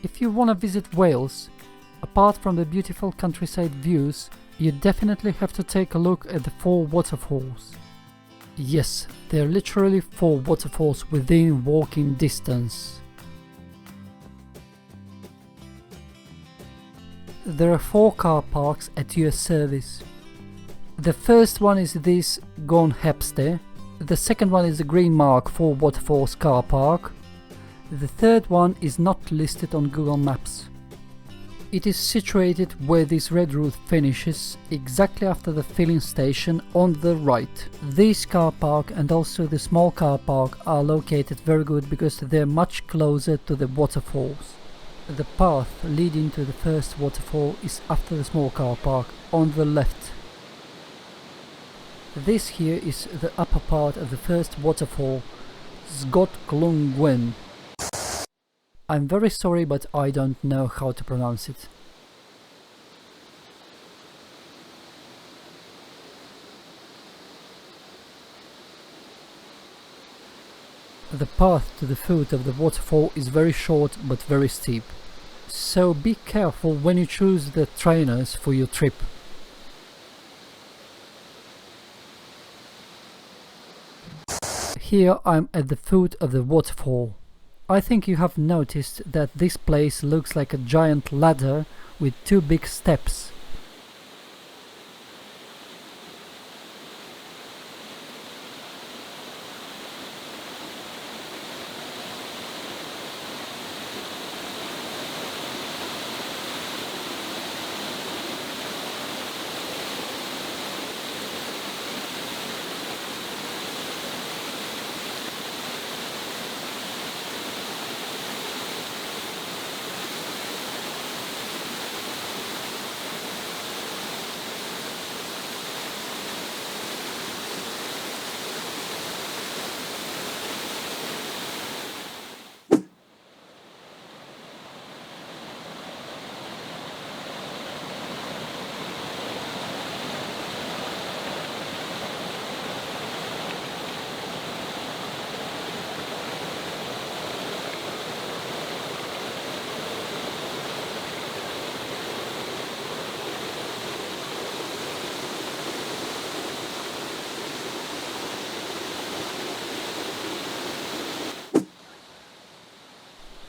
If you want to visit Wales, apart from the beautiful countryside views, you definitely have to take a look at the 4 waterfalls. Yes, there are literally 4 waterfalls within walking distance. There are 4 car parks at your service. The first one is this Gone Hepster, the second one is the Green Mark 4 Waterfalls car park, the third one is not listed on Google Maps. It is situated where this red route finishes, exactly after the filling station on the right. This car park and also the small car park are located very good because they're much closer to the waterfalls. The path leading to the first waterfall is after the small car park on the left. This here is the upper part of the first waterfall, Sgot Glungwen. I'm very sorry, but I don't know how to pronounce it. The path to the foot of the waterfall is very short but very steep, so be careful when you choose the trainers for your trip. Here I'm at the foot of the waterfall. I think you have noticed that this place looks like a giant ladder with 2 big steps.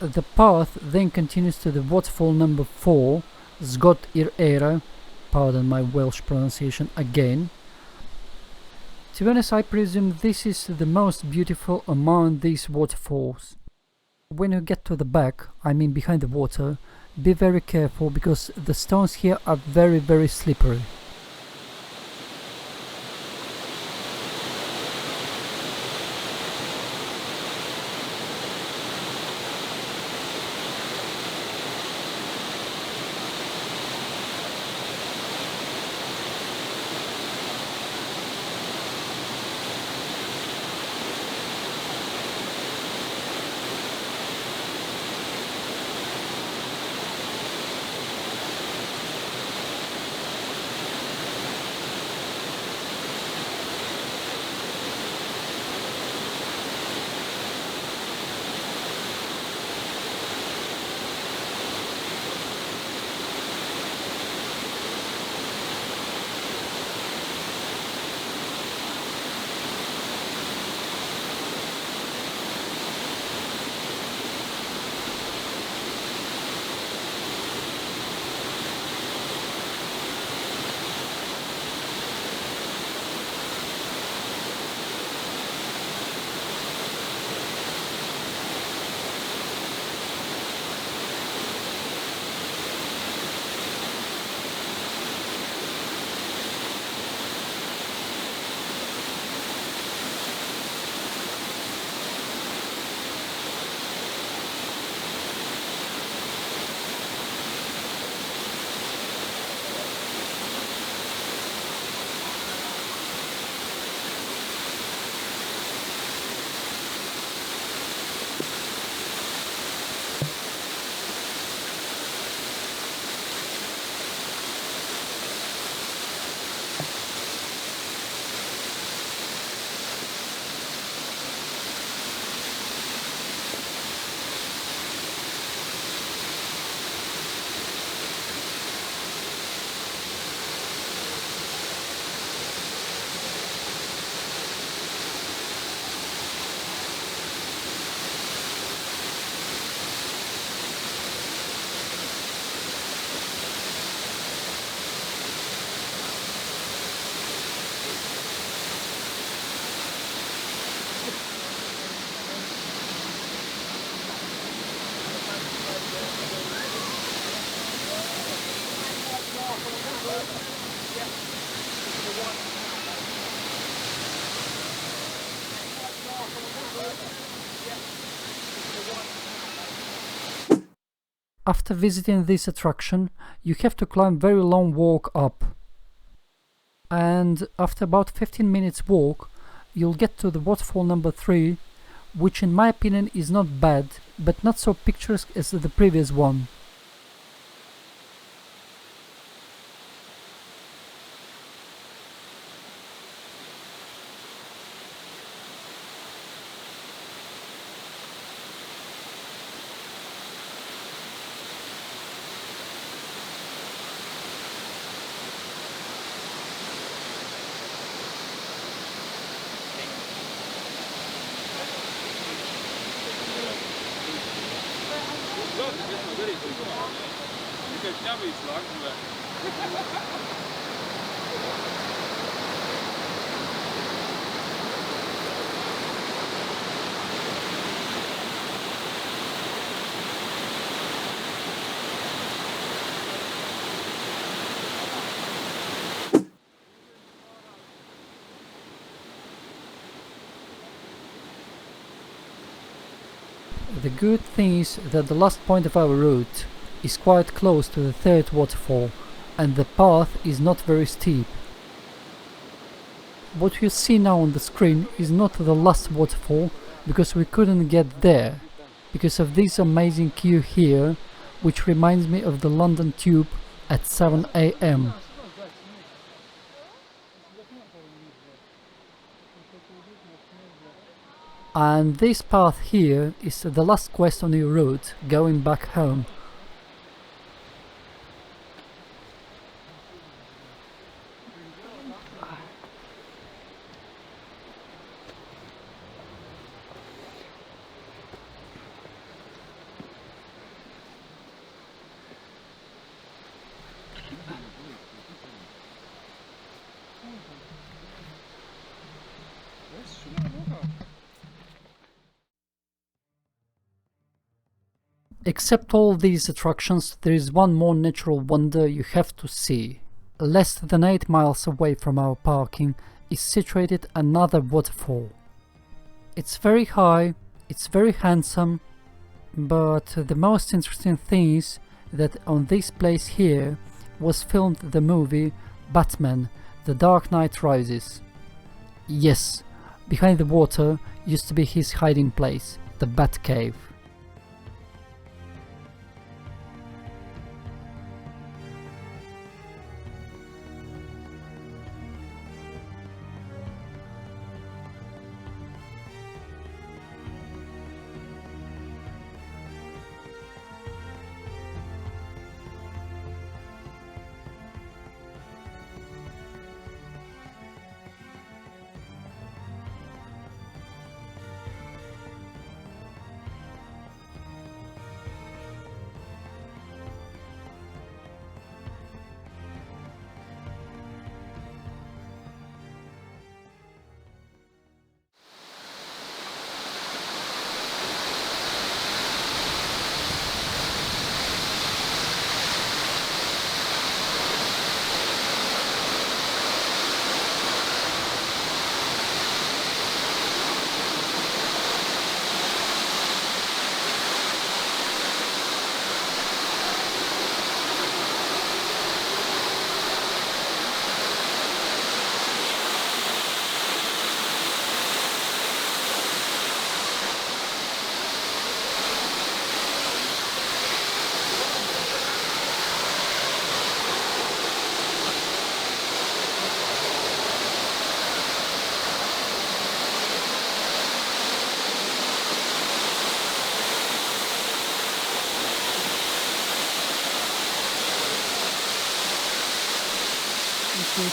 The path then continues to the waterfall number 4, Sgot Ir Era, pardon my Welsh pronunciation again. To be honest, I presume this is the most beautiful among these waterfalls. When you get to the back, I mean behind the water, be very careful because the stones here are very slippery. After visiting this attraction, you have to climb a very long walk up. And after about 15 minutes walk, you'll get to the waterfall number 3, which in my opinion is not bad, but not so picturesque as the previous one. The good thing is that the last point of our route is quite close to the third waterfall, and the path is not very steep. What you see now on the screen is not the last waterfall, because we couldn't get there, because of this amazing queue here, which reminds me of the London Tube at 7 AM. And this path here is the last quest on your route going back home. Except all these attractions, there is one more natural wonder you have to see. Less than 8 miles away from our parking is situated another waterfall. It's very high, it's very handsome, but the most interesting thing is that on this place here was filmed the movie Batman: The Dark Knight Rises. Yes, behind the water used to be his hiding place, the Batcave.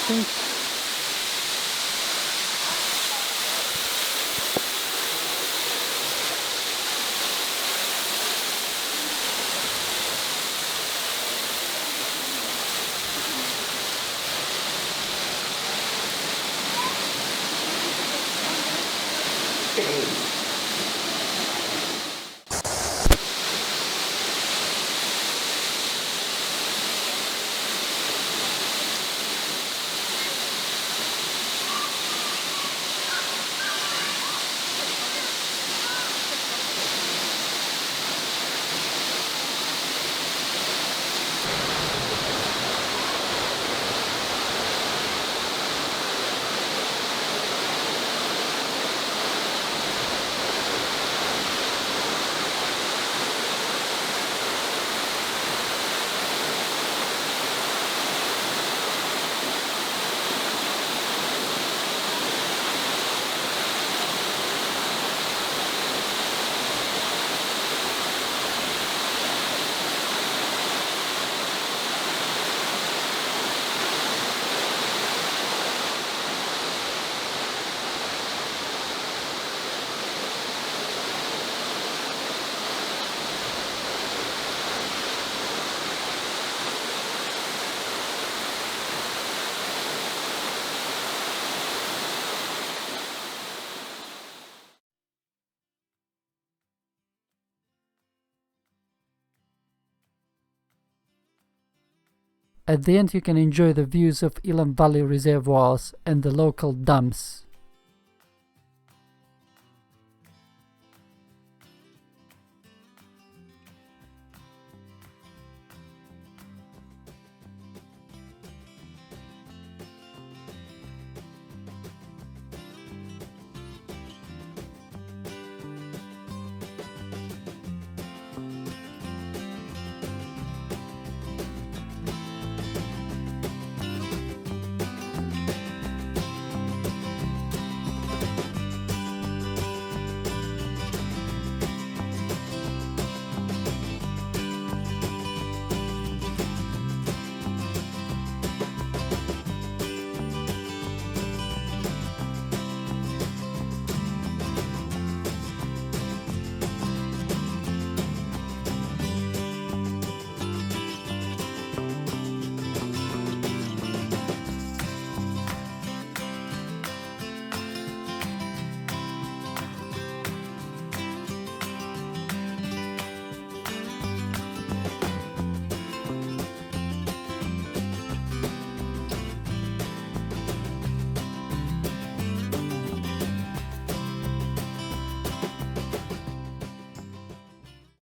Think. At the end you can enjoy the views of Elan Valley reservoirs and the local dams.